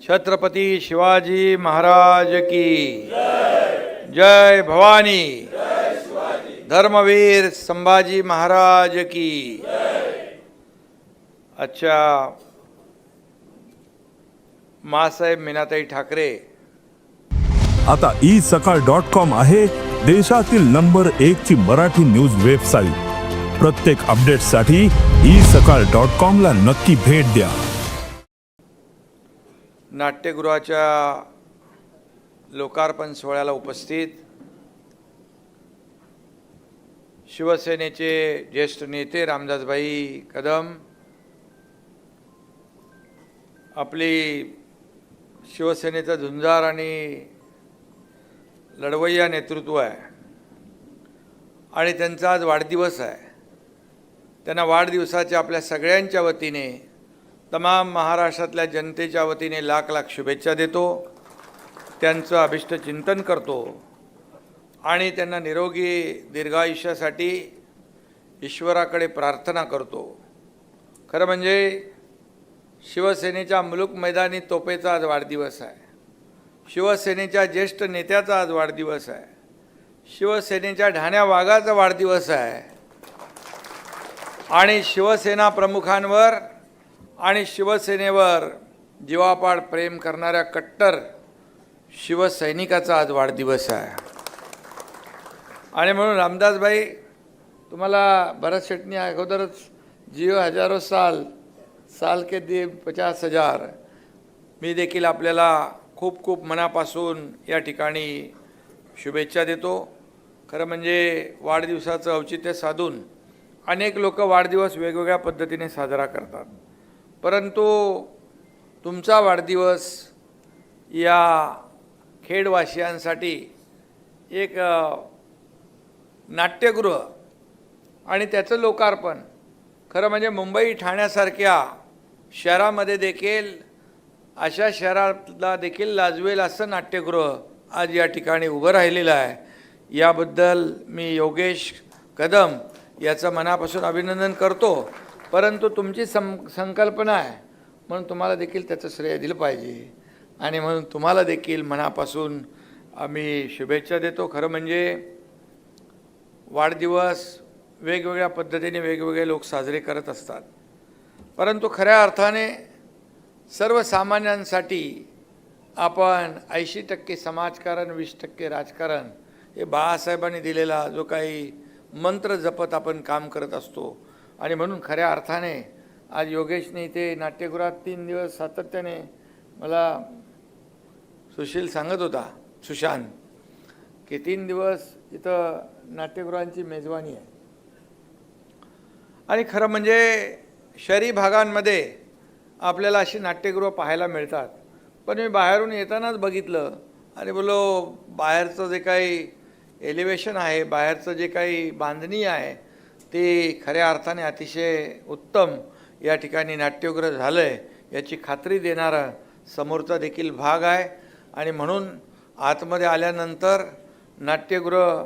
छत्रपती शिवाजी महाराज की जय भवानी। धर्मवीर संभाजी महाराज की। अच्छा, मासाहेब मीनाताई ठाकरे आता isakal.com आहे देशातील नंबर 1 ची मराठी न्यूज वेबसाईट। प्रत्येक अपडेटसाठी isakal.com ला नक्की भेट द्या। नाट्यगृहाच्या लोकार्पण सोहळ्याला उपस्थित शिवसेनेचे ज्येष्ठ नेते रामदासभाई कदम, आपली शिवसेनेचं झुंजार आणि लढवय्या नेतृत्व आहे आणि त्यांचा आज वाढदिवस आहे। त्यांना वाढदिवसाच्या आपल्या सगळ्यांच्या वतीने, तमाम महाराष्ट्रातल्या जनतेच्या वतीने लाख लाख शुभेच्छा देतो। त्यांचं अभिष्ट चिंतन करतो आणि त्यांना निरोगी दीर्घायुष्यासाठी ईश्वराकडे प्रार्थना करतो। खरं म्हणजे शिवसेनेच्या मुलुक मैदानी तोपेचा आज वाढदिवस आहे, शिवसेनेच्या ज्येष्ठ नेत्याचा आज वाढदिवस आहे, शिवसेनेच्या ढाण्या वाघाचा वाढदिवस आहे आणि शिवसेना प्रमुखांवर आणि शिवसेनेवर जीवापाड प्रेम करणाऱ्या कट्टर शिवसैनिकाचा आज वाढदिवस आहे। आणि म्हणून रामदासभाई, तुम्हाला भरत शेटनी अगोदरच जियो हजारो साल के दिए 50,000, मी देखील आपल्याला खूप खूप मनापासून या ठिकाणी शुभेच्छा देतो। खरं म्हणजे वाढदिवसाचं औचित्य साधून अनेक लोक वाढदिवस वेगवेगळ्या पद्धतीने साजरा करतात, परंतु तुमचा वाढदिवस या खेडवासियांसाठी एक नाट्यगृह आणि त्याचं लोकार्पण, खरं म्हणजे मुंबई ठाण्यासारख्या शहरामध्ये देखील, अशा शहराला देखील लाजवेल असं नाट्यगृह आज या ठिकाणी उभं राहिलेलं आहे। याबद्दल मी योगेश कदम याचं मनापासून अभिनंदन करतो, परंतु तुमची संकल्पना आहे म्हणून तुम्हाला देखील त्याचं श्रेय दिलं पाहिजे आणि म्हणून तुम्हाला देखील मनापासून आम्ही शुभेच्छा देतो। खरं म्हणजे वाढदिवस वेगवेगळ्या पद्धतीने वेगवेगळे लोक साजरे करत असतात, परंतु खऱ्या अर्थाने सर्वसामान्यांसाठी आपण 80% समाजकारण 20% राजकारण हे बाळासाहेबांनी दिलेला जो काही मंत्र जपत आपण काम करत असतो। आणि म्हणून खऱ्या अर्थाने आज योगेशने इथे नाट्यगृहात 3 दिवस सातत्याने, मला सुशील सांगत होता, सुशांत, की 3 दिवस इथं नाट्यगृहांची मेजवानी आहे। आणि खरं म्हणजे शहरी भागांमध्ये आपल्याला अशी नाट्यगृह पाहायला मिळतात, पण मी बाहेरून येतानाच बघितलं आणि बोलो बाहेरचं जे काही एलिव्हेशन आहे, बाहेरचं जे काही बांधणी आहे ते खऱ्या अर्थाने अतिशय उत्तम या ठिकाणी नाट्यगृह झालं आहे याची खात्री देणारा समोरचा देखील भाग आहे। आणि म्हणून आतमध्ये आल्यानंतर नाट्यगृह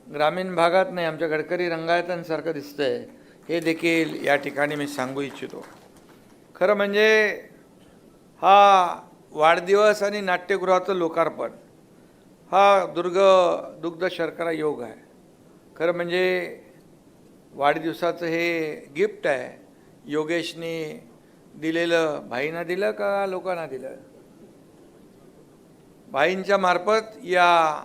ग्रामीण भागात नाही, आमच्या गडकरी रंगायतांसारखं दिसतंय, हे देखील या ठिकाणी मी सांगू इच्छितो। खरं म्हणजे हा वाढदिवस आणि नाट्यगृहाचं लोकार्पण हा दुग्ध शर्करा योग आहे। खरं म्हणजे वाढदिवसाचं हे गिफ्ट आहे, योगेशने दिलेलं, भाईंना दिलं का लोकांना दिलं? भाईंच्या मार्फत या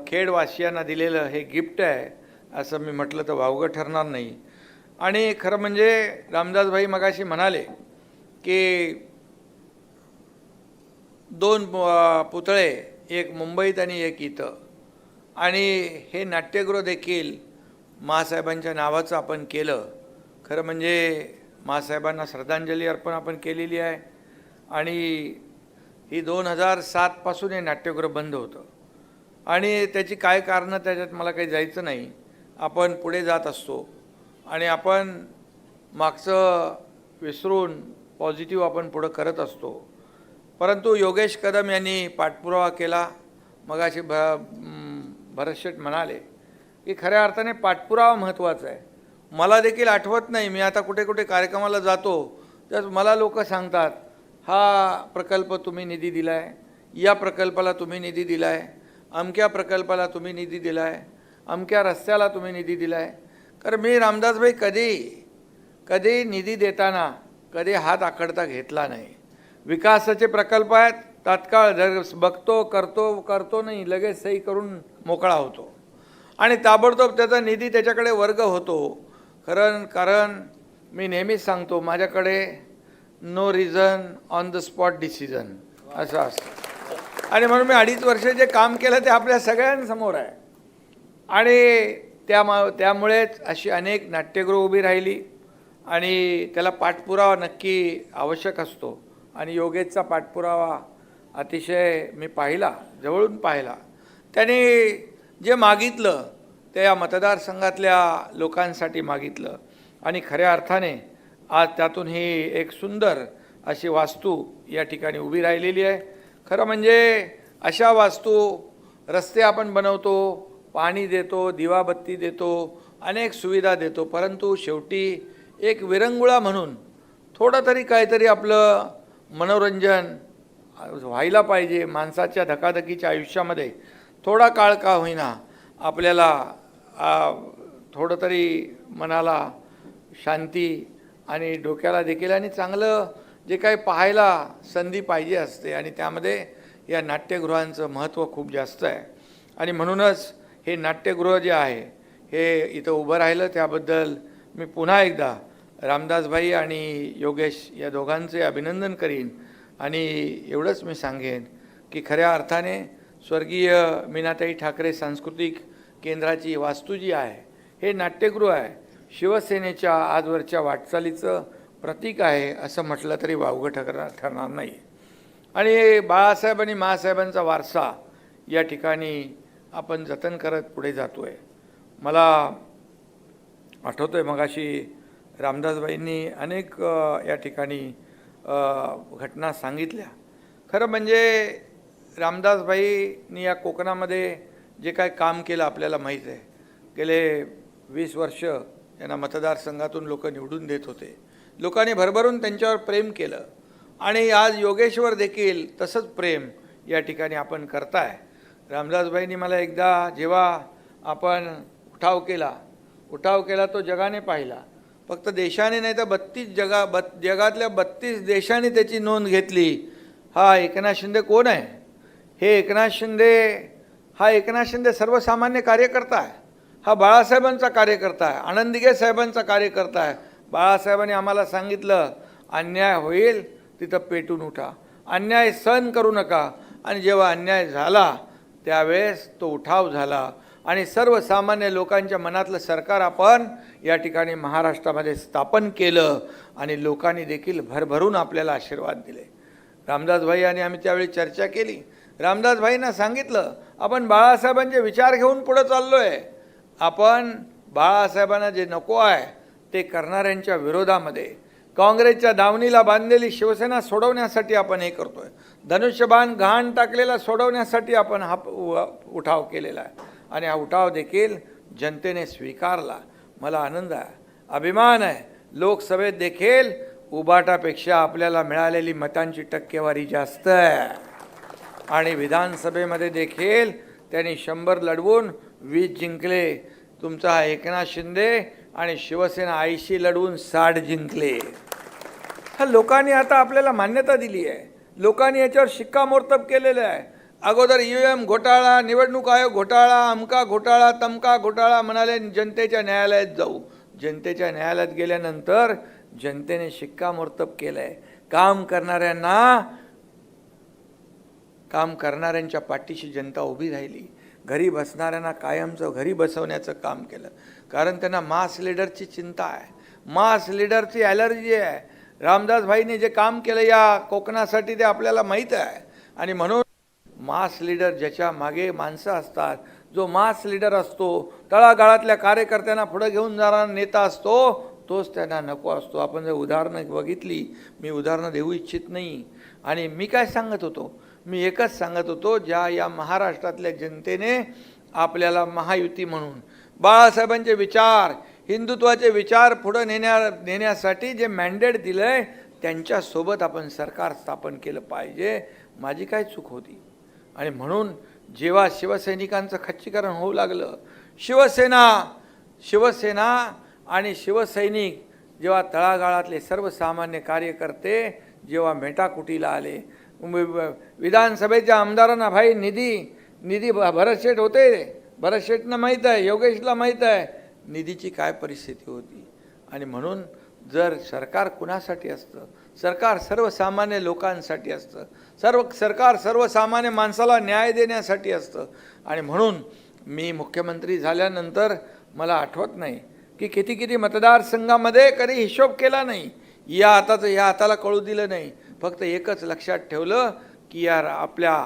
खेडवासियांना दिलेलं हे गिफ्ट आहे असं मी म्हटलं तर वावगं ठरणार नाही। आणि खरं म्हणजे रामदासभाई मगाशी म्हणाले की 2 पुतळे, एक मुंबईत आणि एक इथं, आणि हे नाट्यगृह देखील मासाहेबांच्या नावाचं आपण केलं। खरं म्हणजे मासाहेबांना श्रद्धांजली अर्पण आपण केलेली आहे आणि ही 2007 पासून हे नाट्यगृह बंद होतं आणि त्याची काय कारणं त्याच्यात मला काही जायचं नाही, आपण पुढे जात असतो आणि आपण मागचं विसरून पॉझिटिव्ह आपण पुढं करत असतो। परंतु योगेश कदम यांनी पाठपुरावा केला, मगाशी भरतशेठ म्हणाले की खऱ्या अर्थाने पाठपुरावा महत्त्वाचा आहे। मला देखील आठवत नाही, मी आता कुठे कुठे कार्यक्रमाला जातो तर मला लोक सांगतात हा प्रकल्प तुम्ही निधी दिला आहे, या प्रकल्पाला तुम्ही निधी दिला आहे, अमक्या प्रकल्पाला तुम्ही निधी दिला आहे, अमक्या रस्त्याला तुम्ही निधी दिला आहे. कारण मी रामदासभाई कधी निधी देताना कधी हात आखडता घेतला नाही. विकासाचे प्रकल्प आहेत, तात्काळ जर बघतो करतो नाही, लगेच सही करून मोकळा होतो आणि ताबडतोब त्याचा निधी त्याच्याकडे वर्ग होतो. कारण मी नेहमीच सांगतो, माझ्याकडे no reason on the spot decision असं असतं. आणि म्हणून मी 2.5 वर्ष जे काम केलं ते आपल्या सगळ्यांसमोर आहे. आणि त्यामुळेच अशी अनेक नाट्यगृह उभी राहिली आणि त्याला पाठपुरावा नक्की आवश्यक असतो. आणि योगेशचा पाठपुरावा अतिशय मी पाहिला, जवळून पाहिला. त्याने जे मागितलं ते या मतदारसंघातल्या लोकांसाठी मागितलं आणि खऱ्या अर्थाने आज त्यातून ही एक सुंदर अशी वास्तू या ठिकाणी उभी राहिलेली आहे. खरं म्हणजे अशा वास्तू, रस्ते आपण बनवतो, पाणी देतो, दिवाबत्ती देतो, अनेक सुविधा देतो, परंतु शेवटी एक विरंगुळा म्हणून थोडं तरी काहीतरी आपलं मनोरंजन व्हायला पाहिजे. माणसाच्या धकाधकीच्या आयुष्यामध्ये थोडा काळ का होईना आपल्याला थोडं तरी मनाला शांती आणि डोक्याला देखील आणि चांगलं जे काही पाहायला संधी पाहिजे असते. आणि त्यामध्ये या नाट्यगृहांचं महत्त्व खूप जास्त आहे. आणि म्हणूनच हे नाट्यगृह जे आहे हे इथं उभं राहिलं, त्याबद्दल मी पुन्हा एकदा रामदासभाई आणि योगेश या दोघांचे अभिनंदन करीन. आणि एवढंच मी सांगेन की खऱ्या अर्थाने स्वर्गीय मीनाताई ठाकरे सांस्कृतिक केंद्राची वास्तू जी आहे हे नाट्यगृह आहे, शिवसेनेच्या आजवरच्या वाटचालीचं प्रतीक आहे असं म्हटलं तरी वावगं ठरणार नाही. आणि बाळासाहेब आणि माँसाहेबांचा वारसा या ठिकाणी आपण जतन करत पुढे जातो आहे. मला आठवतं आहे मगाशी रामदासबाईंनी अनेक या ठिकाणी घटना सांगितल्या. खरं म्हणजे रामदासबाईंनी या कोकणामध्ये जे काय काम केलं आपल्याला माहीत आहे. गेले 20 वर्ष यांना मतदारसंघातून लोक निवडून देत होते. लोकांनी भरभरून त्यांच्यावर प्रेम केलं आणि आज योगेश्वर देखील तसंच प्रेम या ठिकाणी आपण करताय. रामदासबाईंनी मला एकदा जेव्हा आपण उठाव केला तो जगाने पाहिला. फक्त देशाने नाही तर 32 जगातल्या 32 देशांनी त्याची नोंद घेतली. हा एकनाथ शिंदे कोण आहे? हे एकनाथ शिंदे सर्वसामान्य कार्यकर्ता आहे. हा बाळासाहेबांचा कार्यकर्ता आहे, आनंद दिघे साहेबांचा कार्यकर्ता आहे. बाळासाहेबांनी आम्हाला सांगितलं, अन्याय होईल तिथं पेटून उठा, अन्याय सहन करू नका. आणि जेव्हा अन्याय झाला त्यावेळेस तो उठाव झाला आणि सर्वसामान्य लोकांच्या मनातलं सरकार आपण या ठिकाणी महाराष्ट्रामध्ये स्थापन केलं आणि लोकांनी देखील भरभरून आपल्याला आशीर्वाद दिले. रामदासभाई आणि आम्ही त्यावेळी चर्चा केली. रामदासभाईंना सांगितलं, आपण बाळासाहेबांचे विचार घेऊन पुढे चाललो आहे. आपण बाळासाहेबांना जे नको आहे ते करणाऱ्यांच्या विरोधामध्ये काँग्रेसच्या दावणीला बांधलेली शिवसेना सोडवण्यासाठी आपण हे करतोय. धनुष्यबाण घाण टाकलेला सोडवण्यासाठी आपण हा उठाव केलेला आहे आणि हा उठाव देखील जनतेने स्वीकारला. मला आनंद आहे, अभिमान आहे. लोकसभेत देखील उबाटापेक्षा आपल्याला मिळालेली मतांची टक्केवारी जास्त आहे आणि विधानसभेमध्ये देखील त्यांनी 100 लढवून 20 जिंकले. तुमचा एकनाथ शिंदे आणि शिवसेना 80 लढवून 60 जिंकले. हा लोकांनी आता आपल्याला मान्यता दिली आहे. लोकांनी याच्यावर शिक्कामोर्तब केलेलं आहे. अगोदर EVM घोटाळा, निवडणूक आयोग घोटाळा, अमका घोटाळा, तमका घोटाळा म्हणाले जनतेच्या न्यायालयात जाऊ. जनतेच्या न्यायालयात गेल्यानंतर जनतेने शिक्कामोर्तब केलं आहे. काम करणाऱ्यांच्या पाठीशी जनता उभी राहिली. घरी बसणाऱ्यांना कायमचं घरी बसवण्याचं काम केलं. कारण त्यांना मास लीडरची चिंता आहे, मास लीडरची ॲलर्जी आहे. रामदासभाईंनी जे काम केलं या कोकणासाठी ते आपल्याला माहीत आहे. आणि म्हणून मास लीडर ज्याच्या मागे माणसं असतात, जो मास लीडर असतो, तळागाळातल्या कार्यकर्त्यांना पुढे घेऊन जाणारा नेता असतो, तोच त्यांना नको असतो. आपण जर उदाहरणं बघितली, मी उदाहरणं देऊ इच्छित नाही. आणि मी काय सांगत होतो, मी एकच सांगत होतो, या महाराष्ट्रातल्या जनतेने आपल्याला महायुती म्हणून बाळासाहेबांचे विचार, हिंदुत्वाचे विचार पुढे नेण्यासाठी जे मॅन्डेट दिलं आहे त्यांच्यासोबत आपण सरकार स्थापन केलं पाहिजे. माझी काय चूक होती? आणि म्हणून जेव्हा शिवसैनिकांचं खच्चीकरण होऊ लागलं, शिवसेना आणि शिवसैनिक जेव्हा तळागाळातले सर्वसामान्य कार्यकर्ते जेव्हा मेटाकुटीला आले, विधानसभेच्या आमदारांना भाई निधी भरत शेठ होते, भरत शेठना माहीत आहे, योगेशला माहीत आहे निधीची काय परिस्थिती होती. आणि म्हणून जर सरकार कुणासाठी असतं? सरकार सर्वसामान्य लोकांसाठी असतं. सरकार सर्वसामान्य माणसाला न्याय देण्यासाठी असतं. आणि म्हणून मी मुख्यमंत्री झाल्यानंतर मला आठवत नाही की किती मतदारसंघामध्ये कधी हिशोब केला नाही, या हाताचं या हाताला कळू दिलं नाही. फक्त एकच लक्षात ठेवलं की यार आपल्या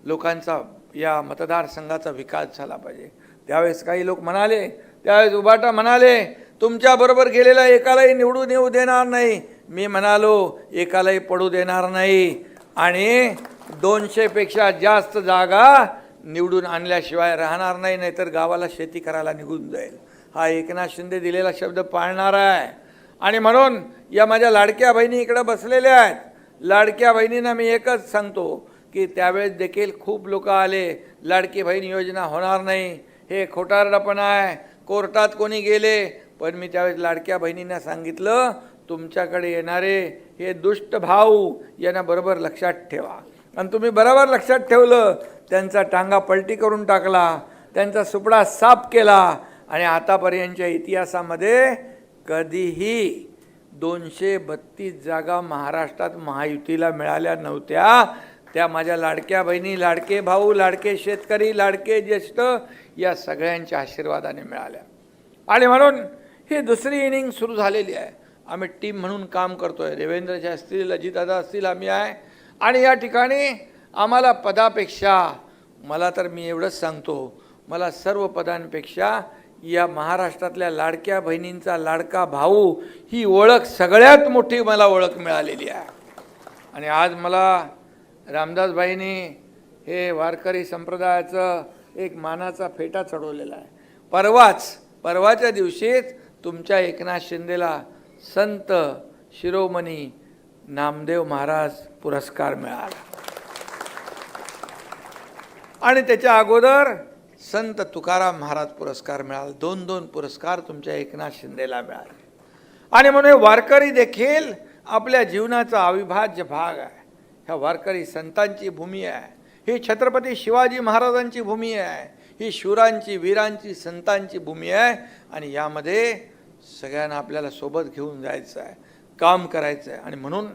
लोकांचा या मतदारसंघाचा विकास झाला पाहिजे. त्यावेळेस काही लोक म्हणाले, त्यावेळेस उबाटा म्हणाले तुमच्याबरोबर गेलेला एकालाही निवडून येऊ देणार नाही. मी म्हणालो एकालाही पडू देणार नाही आणि 200पेक्षा जास्त जागा निवडून आणल्याशिवाय राहणार नाही, नाहीतर गावाला शेती करायला निघून जाईल. हा एकनाथ शिंदे दिलेला शब्द पाळणार आहे. आणि म्हणून या माझ्या लाडक्या बहिणी इकडे बसलेल्या आहेत. लाडक्या बहिणींना मी एकच सांगतो की त्यावेळेस देखील खूप लोक आले, लाडकी बहीण योजना होणार नाही, हे खोटारडेपणा आहे, कोर्टात कोणी गेले. पण मी त्यावेळेस लाडक्या बहिणींना सांगितलं तुमच्याकडे येणारे हे दुष्ट भाऊ यांना बरोबर लक्षात ठेवा. आणि तुम्ही बरोबर लक्षात ठेवलं, त्यांचा टांगा पलटी करून टाकला, त्यांचा सुपडा साफ केला. आणि आतापर्यंतच्या इतिहासामध्ये कधीही 232 जागा महाराष्ट्रात महायुतीला मिळाल्या नव्हत्या. त्या माझ्या लाडक्या बहिणी, लाडके भाऊ, लाडके शेतकरी, लाडके ज्येष्ठ या सगळ्यांच्या आशीर्वादाने मिळाल्या. आणि म्हणून ही दुसरी इनिंग सुरू झालेली आहे. आम्ही टीम म्हणून काम करतोय. देवेंद्रजी असतील, अजितदादा असतील, आम्ही आहे. आणि या ठिकाणी आम्हाला पदापेक्षा, मला तर मी एवढंच सांगतो, मला सर्व पदांपेक्षा या महाराष्ट्रातल्या लाडक्या बहिणींचा लाडका भाऊ ही ओळख सगळ्यात मोठी मला ओळख मिळालेली आहे. आणि आज मला रामदासबाईंनी हे वारकरी संप्रदायाचं एक मानाचा फेटा चढवलेला आहे. परवाच्या दिवशीच तुमच्या एकनाथ शिंदेला संत शिरोमणी नामदेव महाराज पुरस्कार मिळाला. आणि त्याच्या अगोदर संत तुकाराम महाराज पुरस्कार मिळाला. 2 पुरस्कार तुमच्या एकनाथ शिंदेला मिळाले. आणि म्हणून वारकरी देखील आपल्या जीवनाचा अविभाज्य भाग आहे. ह्या वारकरी संतांची भूमी आहे. ही छत्रपती शिवाजी महाराजांची भूमी आहे. ही शूरांची, वीरांची, संतांची भूमी आहे. आणि यामध्ये सगळ्यांना आपल्याला सोबत घेऊन जायचं आहे, काम करायचं आहे. आणि म्हणून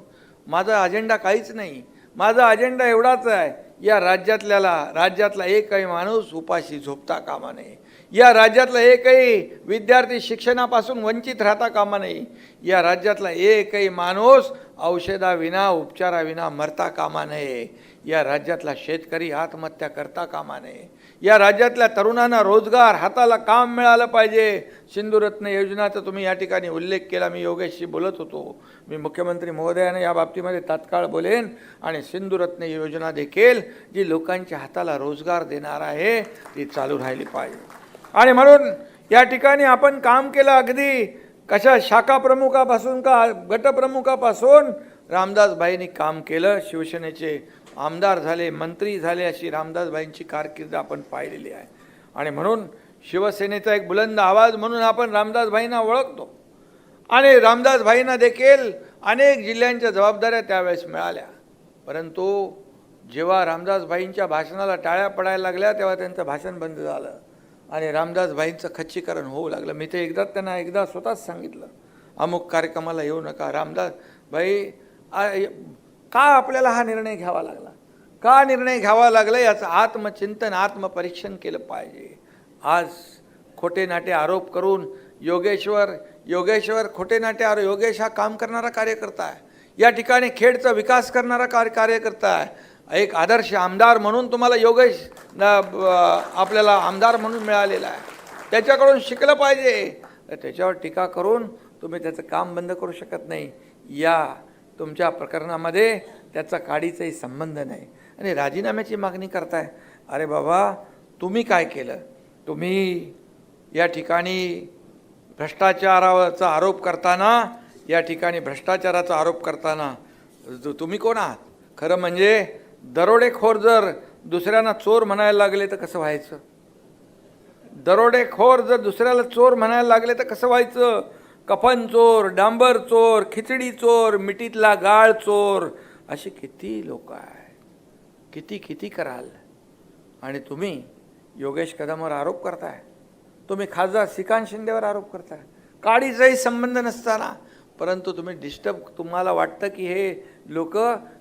माझा अजेंडा काहीच नाही. माझा अजेंडा एवढाच आहे, या राज्यातला एकही माणूस उपाशी झोपता कामा नये. या राज्यातला एकही विद्यार्थी शिक्षणापासून वंचित राहता कामा नये. या राज्यातला एकही माणूस औषधाविना, उपचाराविना मरता कामा नये. या राज्यातला शेतकरी आत्महत्या करता कामा नये. या राज्यातल्या तरुणांना रोजगार, हाताला काम मिळालं पाहिजे. सिंधुरत्न योजनाचा तुम्ही या ठिकाणी उल्लेख केला. मी योगेशशी बोलत होतो. मी मुख्यमंत्री महोदयाने या बाबतीमध्ये तात्काळ बोलेन. आणि सिंधुरत्न योजना देखील जी लोकांच्या हाताला रोजगार देणार आहे ती चालू राहिली पाहिजे. आणि म्हणून या ठिकाणी आपण काम केलं. अगदी कशा शाखा प्रमुखापासून का गटप्रमुखापासून रामदासबाईंनी काम केलं. शिवसेनेचे आमदार झाले, मंत्री झाले, अशी रामदासबाईंची कारकीर्द आपण पाहिलेली आहे. आणि म्हणून शिवसेनेचा एक बुलंद आवाज म्हणून आपण रामदासबाईंना ओळखतो. आणि रामदासबाईंना देखील अनेक जिल्ह्यांच्या जबाबदाऱ्या त्यावेळेस मिळाल्या. परंतु जेव्हा रामदासबाईंच्या भाषणाला टाळ्या पडायला लागल्या तेव्हा त्यांचं भाषण बंद झालं आणि रामदासबाईंचं खच्चीकरण होऊ लागलं. मी ते त्यांना स्वतःच सांगितलं, अमुक कार्यक्रमाला येऊ नका. रामदासबाई का आपल्याला हा निर्णय घ्यावा लागला, का निर्णय घ्यावा लागला याचं आत्मचिंतन, आत्मपरीक्षण केलं पाहिजे. आज खोटे नाटे आरोप करून योगेश्वर खोटे नाटे आरोप, योगेश हा काम करणारा कार्यकर्ता आहे. या ठिकाणी खेडचा विकास करणारा कार्यकर्ता आहे. एक आदर्श आमदार म्हणून तुम्हाला योगेश आपल्याला आमदार म्हणून मिळालेला आहे. त्याच्याकडून शिकलं पाहिजे. त्याच्यावर टीका करून तुम्ही त्याचं काम बंद करू शकत नाही. या तुमच्या प्रकरणामध्ये त्याचा काडीचाही संबंध नाही. आणि राजीनाम्याची मागणी करताय. अरे बाबा, तुम्ही काय केलं? तुम्ही या ठिकाणी भ्रष्टाचाराचा आरोप करताना या ठिकाणी भ्रष्टाचाराचा आरोप करताना तुम्ही कोण आहात? खरं म्हणजे दरोडेखोर जर दुसऱ्यांना चोर म्हणायला लागले तर कसं व्हायचं? दरोडेखोर जर दुसऱ्याला चोर म्हणायला लागले तर कसं व्हायचं? कफन चोर, डांबर चोर, खिचडी चोर, मिठीतला गाळ चोर, असे किती लोक आहे, किती किती कराल. आणि तुम्ही योगेश कदमवर आरोप करताय, तुम्ही खासदार श्रीकांत शिंदेवर आरोप करताय, काडीचाही संबंध नसताना. परंतु तुम्हाला वाटतं की हे लोक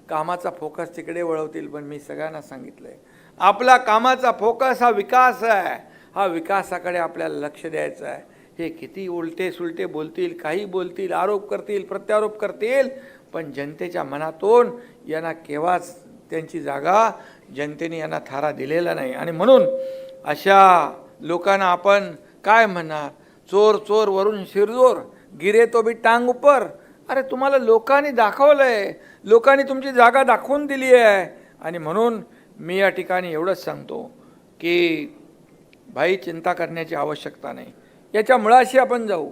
कामाचा फोकस तिकडे वळवतील. पण मी सगळ्यांना सांगितलंय, आपला कामाचा फोकस हा विकास आहे. हा विकासाकडे आपल्याला लक्ष द्यायचं आहे. हे किती उलटे सुलटे बोलतील, काही बोलतील, आरोप करतील, प्रत्यारोप करतील, पण जनतेच्या मनातून यांना केव्हाच त्यांची जागा जनतेने यांना थारा दिलेला नाही. आणि म्हणून अशा लोकांना आपण काय म्हणणार? चोर चोर वरून शिरजोर, गिरे तो भी टांग ऊपर. अरे तुम्हाला लोकांनी दाखवलंय, लोकांनी तुमची जागा दाखवून दिली आहे. आणि म्हणून मी या ठिकाणी एवढंच सांगतो की भाई, चिंता करण्याची आवश्यकता नाही. याच्या मुळाशी आपण जाऊ.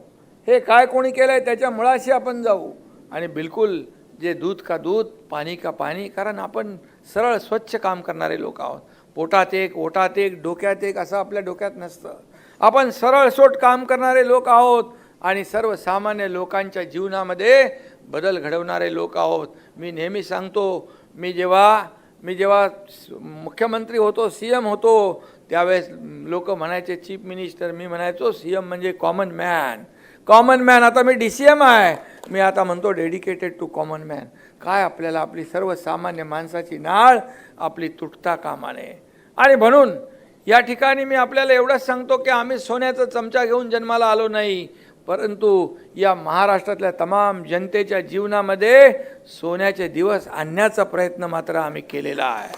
हे काय कोणी केलं आहे त्याच्या मुळाशी आपण जाऊ. आणि बिलकुल जे दूध का दूध, पाणी का पाणी, कारण आपण सरळ स्वच्छ काम करणारे लोक आहोत. पोटात एक, ओटात एक, डोक्यात एक असं आपल्या डोक्यात नसतं. आपण सरळसोट काम करणारे लोक आहोत आणि सर्वसामान्य लोकांच्या जीवनामध्ये बदल घडवणारे लोक आहोत. मी नेहमी सांगतो, मी जेव्हा मुख्यमंत्री होतो, CM होतो, त्यावेळेस लोक म्हणायचे चीफ मिनिस्टर, मी म्हणायचो CM म्हणजे कॉमन मॅन. आता मी DCM आहे. मी आता म्हणतो डेडिकेटेड टू कॉमन मॅन. काय आपल्याला आपली सर्वसामान्य माणसाची नाळ आपली तुटता कामा नये. आणि म्हणून या ठिकाणी मी आपल्याला एवढंच सांगतो की आम्ही सोन्याचा चमचा घेऊन जन्माला आलो नाही, परंतु या महाराष्ट्रातल्या तमाम जनतेच्या जीवनामध्ये सोन्याचे दिवस आणण्याचा प्रयत्न मात्र आम्ही केलेला आहे.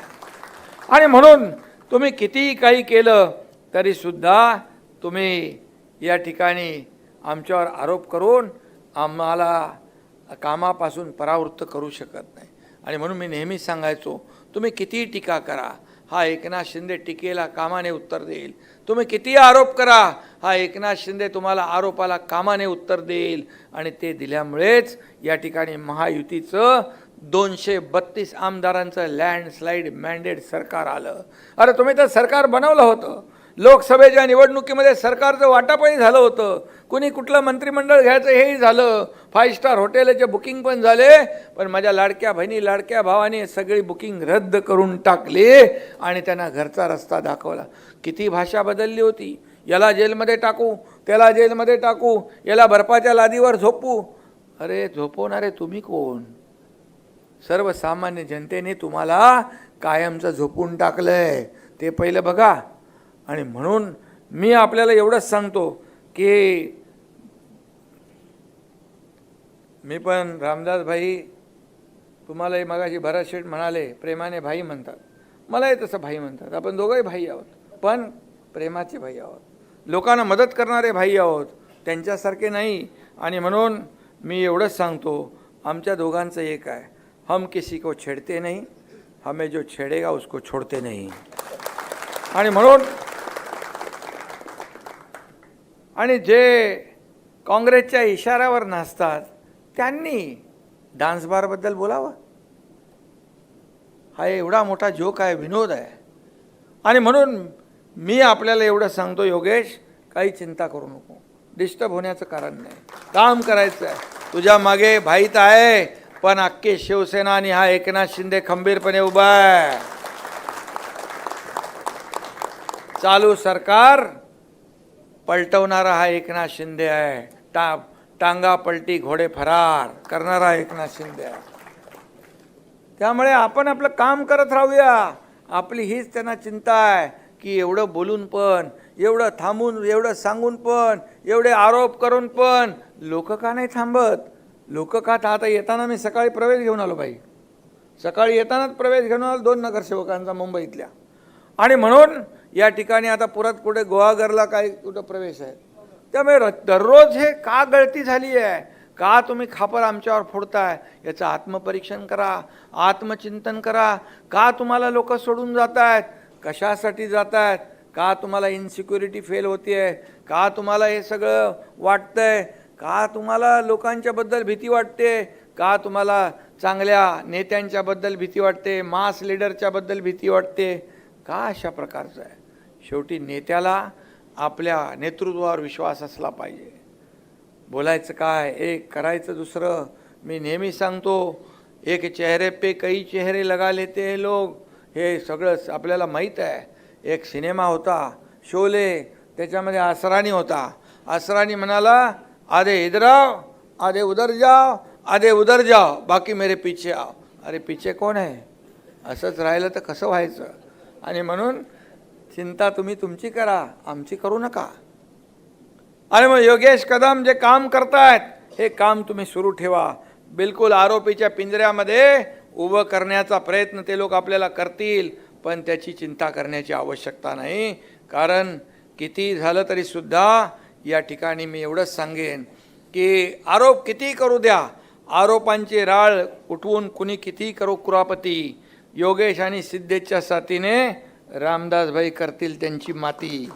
आणि म्हणून तुम्ही कितीही काही केलं तरीसुद्धा तुम्ही या ठिकाणी आमच्यावर आरोप करून आम्हाला कामापासून परावृत्त करू शकत नाही. आणि म्हणून मी नेहमी सांगायचो, तुम्ही कितीही टीका करा, हा एकनाथ शिंदे टीकेला कामाने उत्तर देईल. तुम्ही कितीही आरोप करा, हा एकनाथ शिंदे तुम्हाला आरोपाला कामाने उत्तर देईल. आणि ते दिल्यामुळेच या ठिकाणी महायुतीचं 232 आमदारांचं लँडस्लाईड मॅन्डेट सरकार आलं. अरे तुम्ही तर सरकार बनवलं होतं. लोकसभेच्या निवडणुकीमध्ये सरकारचं वाटपही झालं होतं. कुणी कुठलं मंत्रिमंडळ घ्यायचं हेही झालं. 5 स्टार हॉटेलचे बुकिंग पण झाले. पण माझ्या लाडक्या बहिणी, लाडक्या भावाने सगळी बुकिंग रद्द करून टाकली आणि त्यांना घरचा रस्ता दाखवला. किती भाषा बदलली होती. याला जेलमध्ये टाकू, त्याला जेलमध्ये टाकू, याला बर्फाच्या लादीवर झोपू. अरे झोपवणारे तुम्ही कोण? सर्वसामान्य जनतेने तुम्हाला कायमचं झोपून टाकलंय, ते पहिलं बघा. आणि म्हणून मी आपल्याला एवढंच सांगतो की मी पण रामदास भाई, तुम्हालाही मगाशी भरत शेठ म्हणाले प्रेमाने भाई म्हणतात, मलाही तसं भाई म्हणतात. आपण दोघंही भाई आहोत, पण प्रेमाचे भाई आहोत, लोकांना मदत करणारे भाई आहोत, त्यांच्यासारखे नाही. आणि म्हणून मी एवढंच सांगतो, आमच्या दोघांचं एक आहे, हम किसी को छेड़ते नहीं, हमें जो छेड़ेगा उसको छोड़ते नहीं. आणि म्हणून आणि जे काँग्रेसच्या इशाऱ्यावर नाचतात त्यांनी डान्स बारबद्दल बोलावं. हा एवढा मोठा जोक आहे, विनोद आहे. आणि म्हणून मी आपल्याला एवढं सांगतो, योगेश काही चिंता करू नको, डिस्टर्ब होण्याचं कारण नाही, काम करायचं आहे. तुझ्या मागे भाई तर आहे, पण अख्खी शिवसेना आणि हा एकनाथ शिंदे खंबीरपणे उभा आहे. चालू सरकार पलटवणारा हा एकनाथ शिंदे आहे. टांगा पलटी घोडे फरार करणारा एकनाथ शिंदे आहे. त्यामुळे आपण आपलं काम करत राहूया. आपली हीच त्यांना चिंता आहे की एवढं बोलून पण, एवढं थांबून, एवढं सांगून पण, एवढे आरोप करून पण लोक का नाही थांबत? लोक का? आता येताना मी सकाळी प्रवेश घेऊन आलो बाई, सकाळी येतानाच प्रवेश घेऊन आलो 2 नगरसेवकांचा मुंबईतल्या. आणि म्हणून या ठिकाणी आता पुरात कुठे गुहागरला काही कुठं प्रवेश आहे. त्यामुळे दररोज हे का गळती झाली आहे, का तुम्ही खापर आमच्यावर फोडताय, याचं आत्मपरीक्षण करा, आत्मचिंतन करा. का तुम्हाला लोक सोडून जात आहेत, कशासाठी जात आहेत, का तुम्हाला इन्सिक्युरिटी फेल होती आहे, का तुम्हाला हे सगळं वाटतंय, का तुम्हाला लोकांच्याबद्दल भीती वाटते? का तुम्हाला चांगल्या नेत्यांच्याबद्दल भीती वाटते? मास लीडरच्याबद्दल भीती वाटते? का अशा प्रकारचं आहे? शेवटी नेत्याला आपल्या नेतृत्वावर विश्वास असला पाहिजे. बोलायचं काय एक, करायचं दुसरं. मी नेहमी सांगतो, एक चेहरे पे कई चेहरे लगा लेते हैं लोग. हे सगळं आपल्याला माहीत आहे. एक सिनेमा होता शोले, त्याच्यामध्ये असरानी होता. असरानी म्हणाला, आधे इधर आओ, आधे उधर जाओ, आधे उधर जाओ, बाकी मेरे पीछे आओ. अरे पीछे कोण आहे? असंच राहिलं तर कसं व्हायचं? आणि म्हणून चिंता तुम्ही तुमची करा, आमची करू नका. आणि मग योगेश कदम जे काम करतायत हे काम तुम्ही सुरू ठेवा. बिलकुल आरोपीच्या पिंजऱ्यामध्ये उभं करण्याचा प्रयत्न ते लोक आपल्याला करतील, पण त्याची चिंता करण्याची आवश्यकता नाही. कारण किती झालं तरी सुद्धा या ठिकाणी मी एवढंच सांगेन की आरोप किती करू द्या, आरोपांची राळ उठवून कुणी किती करो कुरापती, योगेश आणि सिद्धेशच्या साथीने रामदासभाई करतील त्यांची माती.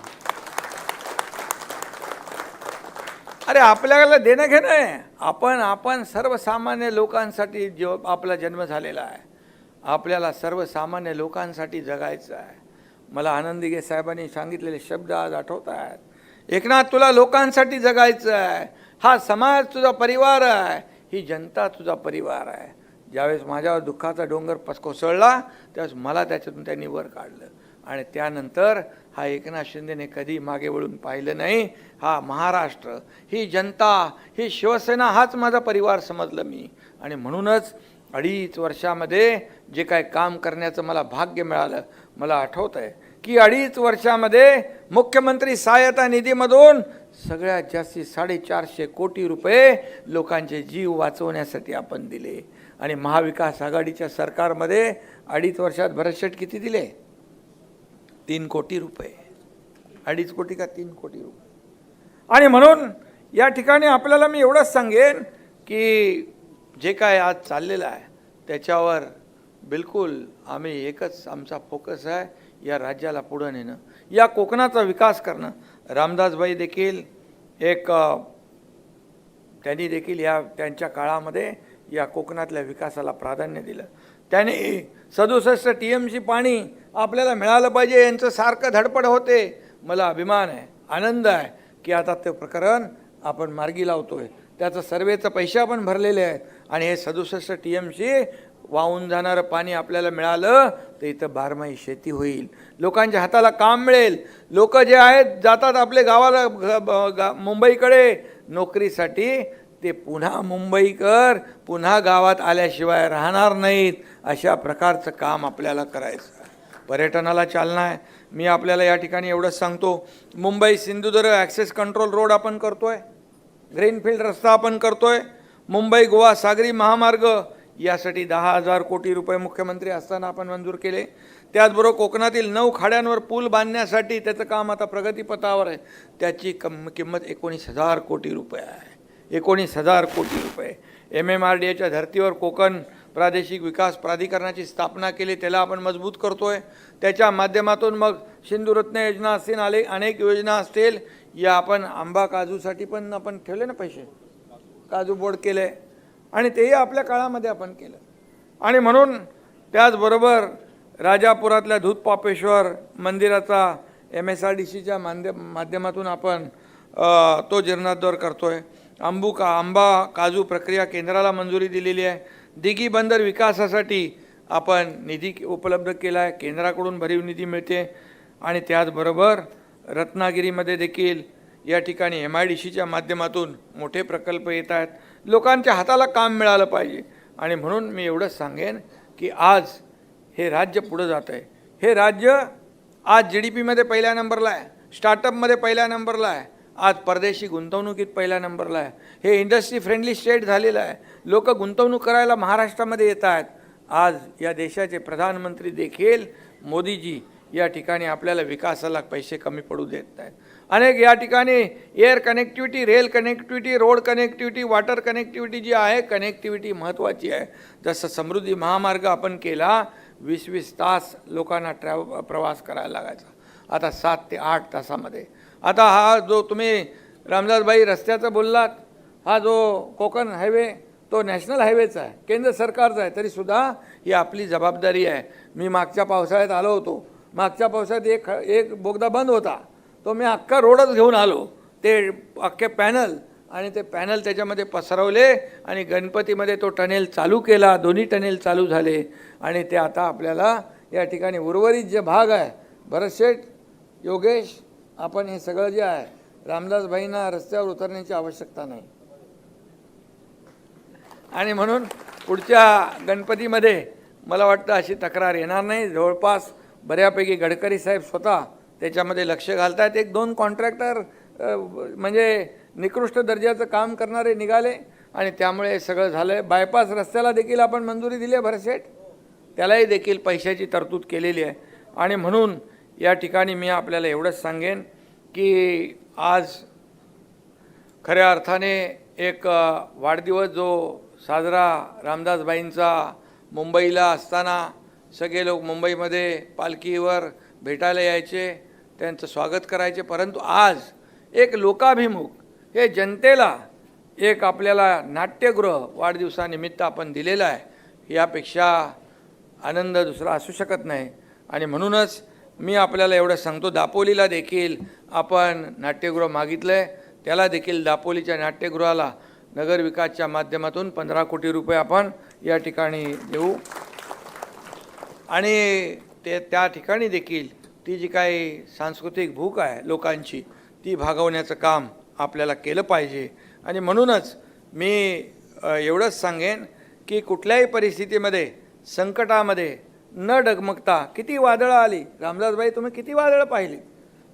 अरे आपल्याला देणं घेणं आहे. आपण सर्वसामान्य लोकांसाठी जो आपला जन्म झालेला आहे, आपल्याला सर्वसामान्य लोकांसाठी जगायचं आहे. मला आनंदीगे साहेबांनी सांगितलेले शब्द आज आठवत आहेत. एकनाथ, तुला लोकांसाठी जगायचं आहे. हा समाज तुझा परिवार आहे, ही जनता तुझा परिवार आहे. ज्यावेळेस माझ्यावर दुःखाचा डोंगर कोसळला त्यावेळेस मला त्याच्यातून त्यांनी वर काढलं. आणि त्यानंतर हा एकनाथ शिंदेने कधी मागे वळून पाहिलं नाही. हा महाराष्ट्र, ही जनता, ही शिवसेना हाच माझा परिवार समजलं मी. आणि म्हणूनच 2.5 वर्षामध्ये जे काय काम करण्याचं मला भाग्य मिळालं, मला आठवत आहे की 2.5 वर्षामध्ये मुख्यमंत्री सहायता निधीमधून सगळ्यात जास्ती 450 कोटी रुपये लोकांचे जीव वाचवण्यासाठी आपण दिले. आणि महाविकास आघाडीच्या सरकारमध्ये 2.5 वर्षात भरतशेठ किती दिले? 3 कोटी रुपये. 2.5 कोटी का 3 कोटी रुपये. आणि म्हणून या ठिकाणी आपल्याला मी एवढंच सांगेन की जे काय आज चाललेलं आहे त्याच्यावर बिलकुल आम्ही एकच आमचा फोकस आहे, या राज्याला पुढं नेणं, या कोकणाचा विकास करणं. रामदासभाई देखील त्यांनी देखील त्यांच्या काळामध्ये या कोकणातल्या विकासाला प्राधान्य दिलं. त्यांनी 67 TMC पाणी आपल्याला मिळालं पाहिजे यांचं सारखं धडपड होते. मला अभिमान आहे, आनंद आहे की आता ते प्रकरण आपण मार्गी लावतोय. त्याचं सर्वेचं पैसे आपण भरलेले आहेत आणि हे 67 TMC वाहून जाणारं पाणी आपल्याला मिळालं तर इथं बारमाही शेती होईल, लोकांच्या हाताला काम मिळेल. लोक जे आहेत जातात आपले गावाला मुंबईकडे नोकरीसाठी, ते पुन्हा मुंबईकर पुन्हा गावात आल्याशिवाय राहणार नाहीत. अशा प्रकारचं काम आपल्याला करायचं आहे. पर्यटनाला चालना आहे. मी आपल्याला या ठिकाणी एवढंच सांगतो, Mumbai Sindhudurg access control road आपण करतोय, ग्रीनफील्ड रस्ता आपण करतोय, मुंबई गोवा सागरी महामार्ग यासाठी 10,000 कोटी रुपये मुख्यमंत्री असताना आपण मंजूर केले. त्याचबरोबर कोकणातील 9 खाड्यांवर पूल बांधण्यासाठी त्याचं काम आता प्रगतीपथावर आहे. त्याची किंमत 19,000 कोटी रुपये आहे. 19,000 कोटी रुपये. MMRDAच्या धर्तीवर कोकण प्रादेशिक विकास प्राधिकरणाची स्थापना केली, त्याला आपण मजबूत करतोय. त्याच्या माध्यमातून मग सिंधुरत्न योजना असतील, अनेक योजना असतील. या आपण आंबा काजूसाठी पण आपण ठेवले ना पैसे, काजू बोर्ड केले आणि तेही आपल्या काळामध्ये आपण केलं. आणि म्हणून त्याचबरोबर राजापुरातल्या दूधपापेश्वर मंदिराचा MSRDCच्या माध्यमातून आपण तो जीर्णोद्धार करतोय. आंबा काजू प्रक्रिया केंद्राला मंजुरी दिलेली आहे. दिघी बंदर विकासासाठी आपण निधी उपलब्ध केला आहे, केंद्राकडून भरीव निधी मिळते. आणि त्याचबरोबर रत्नागिरीमध्ये देखील या ठिकाणी MIDCच्या माध्यमातून मोठे प्रकल्प येत आहेत. लोकांच्या हाताला काम मिळालं पाहिजे. आणि म्हणून मी एवढंच सांगेन की आज हे राज्य पुढं जात आहे. हे राज्य आज GDPमध्ये पहिल्या नंबरला आहे, स्टार्टअपमध्ये पहिल्या नंबरला आहे, आज परदेशी गुंतवणुकीत पहिल्या नंबरला आहे. हे इंडस्ट्री फ्रेंडली स्टेट झालेलं आहे. लोक गुंतवणूक करायला महाराष्ट्रामध्ये येत आहेत. आज या देशाचे प्रधानमंत्री देखील मोदीजी या ठिकाणी आपल्याला विकासाला पैसे कमी पडू देत नाहीत. अनेक या ठिकाणी air connectivity, rail connectivity, road connectivity, water connectivity जी आहे, कनेक्टिव्हिटी महत्त्वाची आहे. जसं समृद्धी महामार्ग आपण केला, 20-20 तास लोकांना प्रवास करायला लागायचा, आता 7 ते 8 तासामध्ये. आता हा जो तुम्ही रामदासभाई रस्त्याचं बोललात, हा जो कोकण हायवे तो नॅशनल हायवेचा आहे, केंद्र सरकारचा आहे, तरीसुद्धा ही आपली जबाबदारी आहे. मी मागच्या पावसाळ्यात आलो होतो. मागच्या पावसाळ्यात एक बोगदा बंद होता, तो मी अख्खा रोडच घेऊन आलो. ते अख्खे पॅनल आणि ते पॅनल त्याच्यामध्ये पसरवले आणि गणपतीमध्ये तो टनेल चालू केला. दोन्ही टनेल चालू झाले आणि ते आता आपल्याला या ठिकाणी उर्वरित जे भाग आहे, भरतशेठ, योगेश, आपण हे सगळं जे आहे, रामदासभाईंना रस्त्यावर उतरण्याची आवश्यकता नाही. आणि म्हणून पुढच्या गणपतीमध्ये मला वाटतं अशी तक्रार येणार नाही. जवळपास बऱ्यापैकी गडकरी साहेब स्वतः त्याच्यामध्ये लक्ष घालतात. 1-2 कॉन्ट्रॅक्टर म्हणजे निकृष्ट दर्जाचं काम करणारे निघाले आणि त्यामुळे सगळं झालं आहे. बायपास रस्त्याला देखील आपण मंजुरी दिली आहे भरतशेठ, त्यालाही देखील पैशाची तरतूद केलेली आहे. आणि म्हणून या ठिकाणी मी आपल्याला एवढंच सांगेन की आज खऱ्या अर्थाने एक वाढदिवस जो साजरा रामदासबाईंचा मुंबईला असताना सगळे लोक मुंबईमध्ये पालखीवर भेटायला यायचे, त्यांचं स्वागत करायचे, परंतु आज एक लोकाभिमुख हे जनतेला एक आपल्याला नाट्यगृह वाढदिवसानिमित्त आपण दिलेलं आहे. यापेक्षा आनंद दुसरा असू शकत नाही. आणि म्हणूनच मी आपल्याला एवढं सांगतो, दापोलीला देखील आपण नाट्यगृह मागितलं आहे. त्याला देखील दापोलीच्या नाट्यगृहाला नगरविकासच्या माध्यमातून 15 कोटी रुपये आपण या ठिकाणी देऊ. आणि त्या ठिकाणी देखील ती जी काही सांस्कृतिक भूक आहे लोकांची, ती भागवण्याचं काम आपल्याला केलं पाहिजे. आणि म्हणूनच मी एवढंच सांगेन की कुठल्याही परिस्थितीमध्ये, संकटामध्ये न डगमगता, किती वादळं आली, रामदासबाई तुम्ही किती वादळं पाहिली,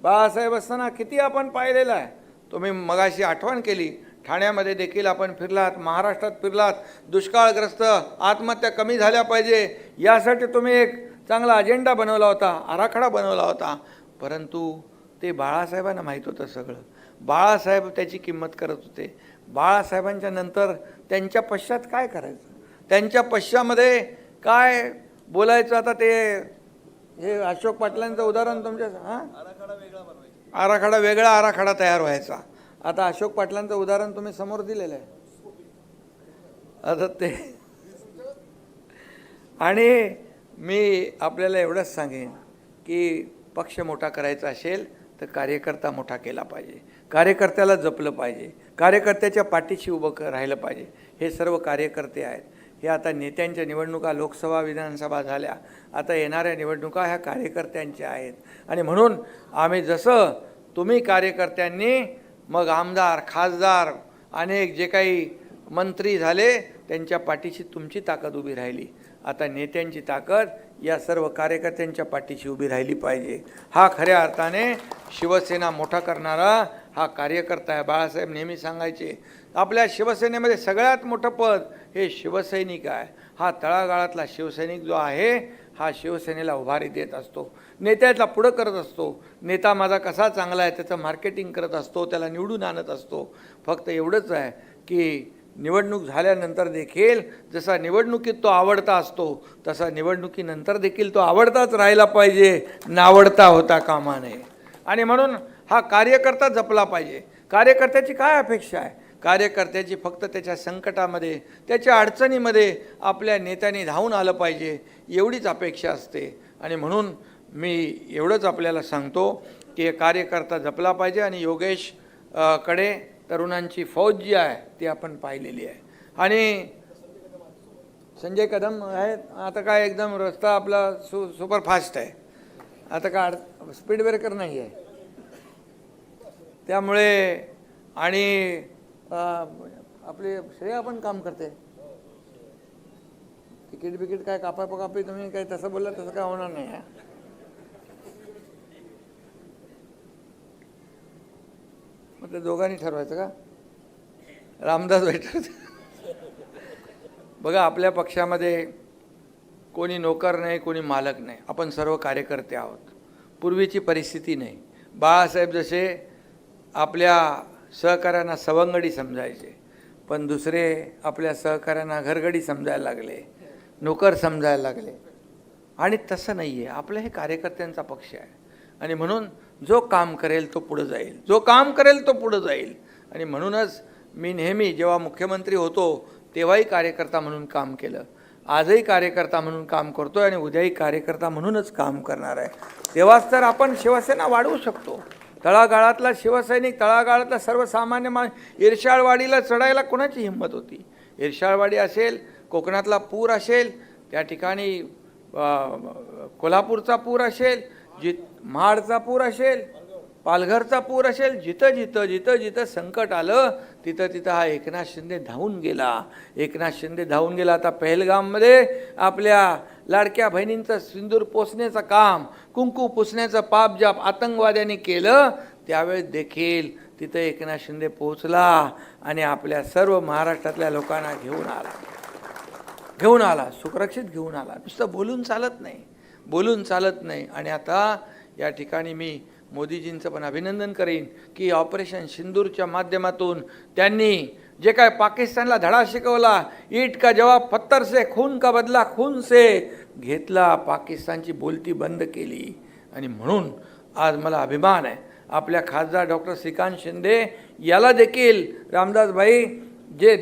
बाळासाहेब असताना किती आपण पाहिलेलं आहे. तुम्ही मगाशी आठवण केली, ठाण्यामध्ये देखील आपण फिरलात, महाराष्ट्रात फिरलात, दुष्काळग्रस्त आत्महत्या कमी झाल्या पाहिजे यासाठी तुम्ही एक चांगला अजेंडा बनवला होता, आराखडा बनवला होता. परंतु ते बाळासाहेबांना माहीत होतं सगळं. बाळासाहेब त्याची किंमत करत होते. बाळासाहेबांच्या नंतर त्यांच्या पश्चात काय करायचं, त्यांच्या पश्चामध्ये काय बोलायचं. आता ते हे अशोक पाटलांचं उदाहरण तुमच्या आराखडा वेगळा आराखडा तयार व्हायचा. आता अशोक पाटलांचं उदाहरण तुम्ही समोर दिलेलं आहे. आता ते आणि मी आपल्याला एवढंच सांगेन की पक्ष मोठा करायचा असेल तर कार्यकर्ता मोठा केला पाहिजे, कार्यकर्त्याला जपलं पाहिजे, कार्यकर्त्याच्या पाठीशी उभं राहिलं पाहिजे. हे सर्व कार्यकर्ते आहेत. हे आता नेत्यांच्या निवडणुका, लोकसभा, विधानसभा झाल्या, आता येणाऱ्या निवडणुका ह्या कार्यकर्त्यांच्या आहेत. आणि म्हणून आम्ही जसं तुम्ही कार्यकर्त्यांनी, मग आमदार, खासदार, अनेक जे काही मंत्री झाले, त्यांच्या पाठीशी तुमची ताकद उभी राहिली. आता नेत्यांची ताकद या सर्व कार्यकर्त्यांच्या पाठीशी उभी राहिली पाहिजे. हा खऱ्या अर्थाने शिवसेना मोठा करणारा हा कार्यकर्ता आहे. बाळासाहेब नेहमी सांगायचे, आपल्या शिवसेनेमध्ये सगळ्यात मोठं पद हे शिवसैनिक आहे. हा तळागाळातला शिवसैनिक जो आहे, हा शिवसेनेला उभारी देत असतो, नेत्याला पुढं करत असतो. नेता माझा कसा चांगला आहे त्याचं मार्केटिंग करत असतो, त्याला निवडून आणत असतो. फक्त एवढंच आहे की निवडणूक झाल्यानंतर देखील जसा निवडणुकीत तो आवडता असतो, तसा निवडणुकीनंतर देखील तो आवडताच राहिला पाहिजे, नावडता होता कामा नये. आणि म्हणून हा कार्यकर्ता जपला पाहिजे. कार्यकर्त्याची काय अपेक्षा आहे? कार्यकर्त्याची फक्त त्याच्या संकटामध्ये, त्याच्या अडचणीमध्ये आपल्या नेत्यांनी धावून आलं पाहिजे, एवढीच अपेक्षा असते. आणि म्हणून मी एवढंच आपल्याला सांगतो की कार्यकर्ता जपला पाहिजे. आणि योगेश कडे तरुणांची फौज जी आहे ती आपण पाहिलेली आहे. आणि संजय कदम आहेत. आता काय एकदम रस्ता आपला सुपरफास्ट आहे, आता काय स्पीड ब्रेकर नाही आहे. त्यामुळे आणि आपले श्रेया पण काम करते. तिकीट काय कापी तुम्ही काय तसं बोलला तसं काय होणार नाही आहे. मग ते दोघांनी ठरवायचं का? रामदास भेटत बघा, आपल्या पक्षामध्ये कोणी नोकर नाही, कोणी मालक नाही, आपण सर्व कार्यकर्ते आहोत. पूर्वीची परिस्थिती नाही. बाळासाहेब जसे आपल्या सहकाऱ्यांना सवंगडी समजायचे, पण दुसरे आपल्या सहकाऱ्यांना घरगडी समजायला लागले, नोकर समजायला लागले. आणि तसं नाही आहे. आपलं हे कार्यकर्त्यांचा पक्ष आहे. आणि म्हणून जो काम करेल तो पुढं जाईल, जो काम करेल तो पुढं जाईल. आणि म्हणूनच मी नेहमी जेव्हा मुख्यमंत्री होतो तेव्हाही कार्यकर्ता म्हणून काम केलं, आजही कार्यकर्ता म्हणून काम करतोय आणि उद्याही कार्यकर्ता म्हणूनच काम करणार आहे. तेव्हाच तर आपण शिवसेना वाढवू शकतो. तळागाळातला शिवसैनिक, तळागाळातला सर्वसामान्य इर्षाळवाडीला चढायला कोणाची हिंमत होती? इर्षाळवाडी असेल, कोकणातला पूर असेल, त्या ठिकाणी कोल्हापूरचा पूर असेल, महाडचा पूर असेल, पालघरचा पूर असेल, जिथं संकट आलं तिथं हा एकनाथ शिंदे धावून गेला. आता पहलगाममध्ये आपल्या लाडक्या बहिणींचं सिंदूर पोसण्याचं काम, कुंकू पुसण्याचं पाप ज्या आतंकवाद्यांनी केलं त्यावेळेस देखील तिथं एकनाथ शिंदे पोहोचला आणि आपल्या सर्व महाराष्ट्रातल्या लोकांना घेऊन आला, सुरक्षित घेऊन आला. नुसतं बोलून चालत नाही. आणि आता या ठिकाणी मी मोदीजींचं पण अभिनंदन करीन की ऑपरेशन सिंदूरच्या माध्यमातून त्यांनी जे काय पाकिस्तानला धडा शिकवला, ईट का जवाब पत्थर से, खून का बदला खून से घेतला, पाकिस्तानची बोलती बंद केली. आणि म्हणून आज मला अभिमान आहे आपल्या खासदार डॉक्टर श्रीकांत शिंदे याला देखील रामदासभाई जे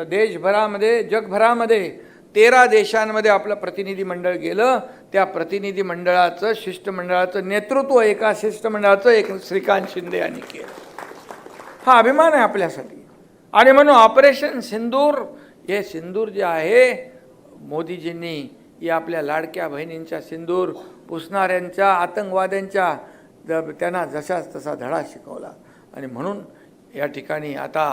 देशभरामध्ये जगभरामध्ये 13 देशांमध्ये आपलं प्रतिनिधी मंडळ गेलं, त्या प्रतिनिधी मंडळाचं शिष्टमंडळाचं नेतृत्व एका शिष्टमंडळाचं एक श्रीकांत शिंदे यांनी केलं. हा अभिमान आहे आपल्यासाठी. आणि म्हणून ऑपरेशन सिंदूर, हे सिंदूर जे आहे मोदीजींनी या आपल्या लाडक्या बहिणींच्या सिंदूर पुसणाऱ्यांच्या आतंकवाद्यांच्या त्यांना जशाच तसा धडा शिकवला. आणि म्हणून या ठिकाणी आता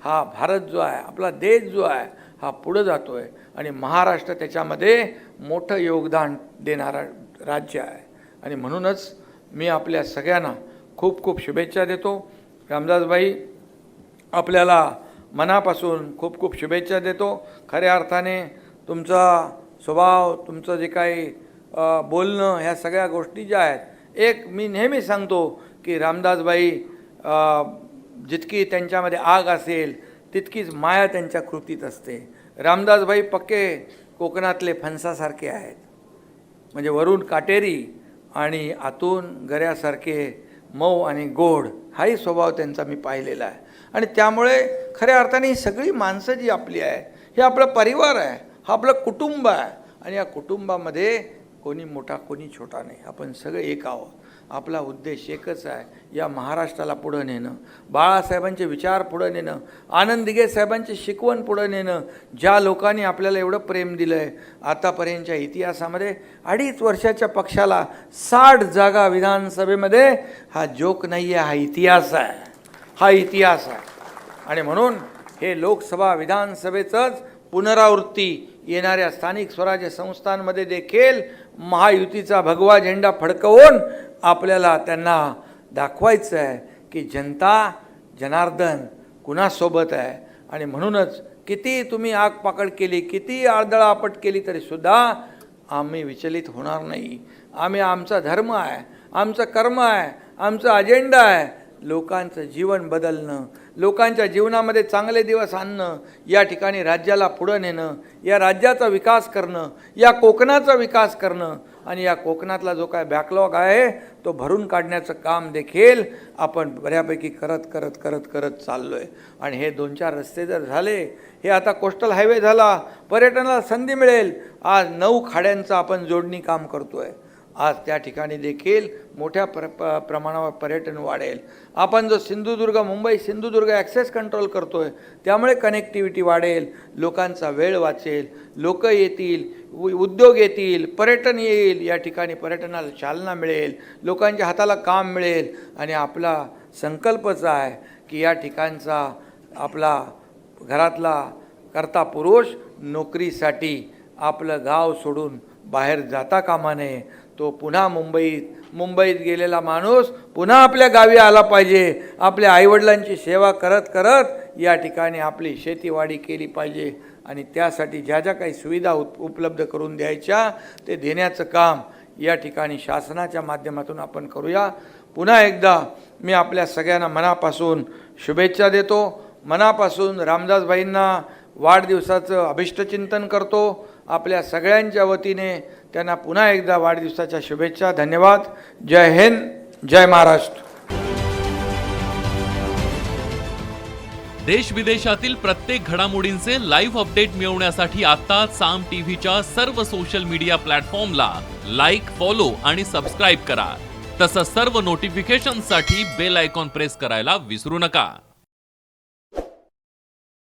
हा भारत जो आहे, आपला देश जो आहे, हा पुढं जातो आहे आणि महाराष्ट्र त्याच्यामध्ये मोठं योगदान देणारा राज्य आहे. आणि म्हणूनच मी आपल्या सगळ्यांना खूप खूप शुभेच्छा देतो. रामदासभाई आपल्याला मनापासून खूप खूप शुभेच्छा देतो. खऱ्या अर्थाने तुमचा स्वभाव, तुमचं जे काही बोलणं, ह्या सगळ्या गोष्टी ज्या आहेत, एक मी नेहमी सांगतो की रामदासभाई जितकी त्यांच्यामध्ये आग असेल तितकीच माया त्यांच्या कृतीत असते. रामदासभाई पक्के कोकणातले फणसासारखे आहेत, म्हणजे वरून काटेरी आणि आतून गऱ्यासारखे मऊ आणि गोड, हाही स्वभाव त्यांचा मी पाहिलेला आहे. आणि त्यामुळे खऱ्या अर्थाने ही सगळी माणसं जी आपली आहे, हे आपलं परिवार आहे, हा आपलं कुटुंब आहे. आणि या कुटुंबामध्ये कोणी मोठा कोणी छोटा नाही, आपण सगळे एक आहोत. आपला उद्देश एकच आहे, या महाराष्ट्राला पुढं नेणं, बाळासाहेबांचे विचार पुढं नेणं, आनंद दिघे साहेबांची शिकवण पुढं नेणं. ज्या लोकांनी आपल्याला एवढं प्रेम दिलं आहे, आतापर्यंतच्या इतिहासामध्ये 2.5 वर्षाच्या पक्षाला 60 जागा विधानसभेमध्ये, हा जोक नाही आहे, हा इतिहास आहे. आणि म्हणून हे लोकसभा विधानसभेचंच पुनरावृत्ती येणाऱ्या स्थानिक स्वराज्य संस्थांमध्ये देखील महायुतीचा भगवा झेंडा फडकवून आपल्याला त्यांना दाखवायचं आहे की जनता, जनार्दन कुणासोबत आहे. आणि म्हणूनच किती तुम्ही आगपाकड केली, किती आळदळापट केली तरीसुद्धा आम्ही विचलित होणार नाही. आमचा धर्म आहे, आमचं कर्म आहे, आमचा अजेंडा आहे लोकांचं जीवन बदलणं, लोकांच्या जीवनामध्ये चांगले दिवस आणणं, या ठिकाणी राज्याला पुढं नेणं, या राज्याचा विकास करणं, या कोकणाचा विकास करणं. आणि या कोकणातला जो काय बॅकलॉग आहे तो भरून काढण्याचं काम देखील आपण बऱ्यापैकी करत चाललो आहे. आणि हे 2-4 रस्ते जर झाले, हे आता कोस्टल हायवे झाला, पर्यटनाला संधी मिळेल. आज 9 खाड्यांचं आपण जोडणी काम करतो आहे. आज त्या ठिकाणी देखील मोठ्या प्रमाणावर पर्यटन वाढेल. आपण जो मुंबई सिंधुदुर्ग ॲक्सेस कंट्रोल करतो आहे, त्यामुळे कनेक्टिव्हिटी वाढेल, लोकांचा वेळ वाचेल, लोक येतील, उद्योग येतील, पर्यटन येईल, या ठिकाणी पर्यटनाला चालना मिळेल, लोकांच्या हाताला काम मिळेल. आणि आपला संकल्पच आहे की या ठिकाणचा आपला घरातला कर्ता पुरुष नोकरीसाठी आपलं गाव सोडून बाहेर जाता कामा नये. तो पुन्हा मुंबईत गेलेला माणूस पुन्हा आपल्या गावी आला पाहिजे. आपल्या आईवडिलांची सेवा करत या ठिकाणी आपली शेतीवाडी केली पाहिजे. आणि त्यासाठी ज्या ज्या काही सुविधा उपलब्ध करून द्यायच्या ते देण्याचं काम या ठिकाणी शासनाच्या माध्यमातून आपण करूया. पुन्हा एकदा मी आपल्या सगळ्यांना मनापासून शुभेच्छा देतो. मनापासून रामदासभाईंना वाढदिवसाचं अभिष्टचिंतन करतो. आपल्या सगळ्यांच्या वतीने त्यांना पुन्हा एकदा वाढदिवसाच्या शुभेच्छा. धन्यवाद. जय हिंद, जय महाराष्ट्र. देश विदेशातील प्रत्येक घडामोडींचे लाईव्ह अपडेट मिळवण्यासाठी आता साम टीव्हीच्या सर्व सोशल मीडिया प्लॅटफॉर्मला लाईक, फॉलो आणि सबस्क्राईब करा. तसंच सर्व नोटिफिकेशनसाठी बेल आयकॉन प्रेस करायला विसरू नका.